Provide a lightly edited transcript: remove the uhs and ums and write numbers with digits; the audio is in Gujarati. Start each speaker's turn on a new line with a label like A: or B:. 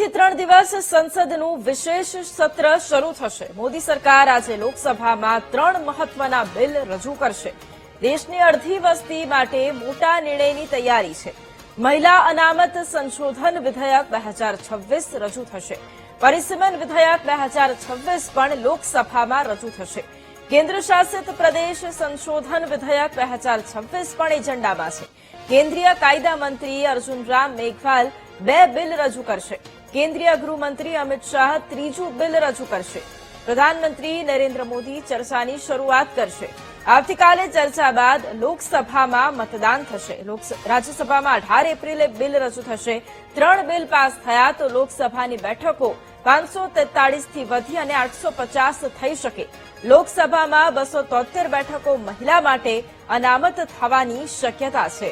A: આજથી 3 દિવસ સંસદનું વિશેષ સત્ર શરૂ થશે। મોદી સરકાર આજે લોકસભામાં 3 મહત્વના બિલ રજૂ કરશે। દેશની અડધી વસ્તી માટે મોટા નિર્ણયની તૈયારી છે। મહિલા અનામત સંશોધન વિધેયક 2026 રજૂ થશે। પરિસીમન વિધેયક 2026 પણ લોકસભામાં રજૂ થશે। કેન્દ્ર શાસિત પ્રદેશ સંશોધન વિધેયક 2026 પણ એજન્ડામાં છે। કેન્દ્રીય કાયદા મંત્રી અર્જુન રામ મેઘવાલ 2 બિલ રજૂ કરશે। કેન્દ્રીય ગૃહમંત્રી અમિત શાહ 3જું બિલ રજૂ કરશે। પ્રધાનમંત્રી નરેન્દ્ર મોદી ચર્ચાની શરૂઆત કરશે। આવતીકાલે ચર્ચા બાદ લોકસભામાં મતદાન થશે। રાજ્યસભામાં 18 એપ્રિલે બિલ રજૂ થશે। 3 બિલ પાસ થયા તો લોકસભાની બેઠકો 543 થી વધી અને 850 થઈ શકે। લોકસભામાં 273 બેઠકો મહિલા માટે અનામત થવાની શક્યતા છે।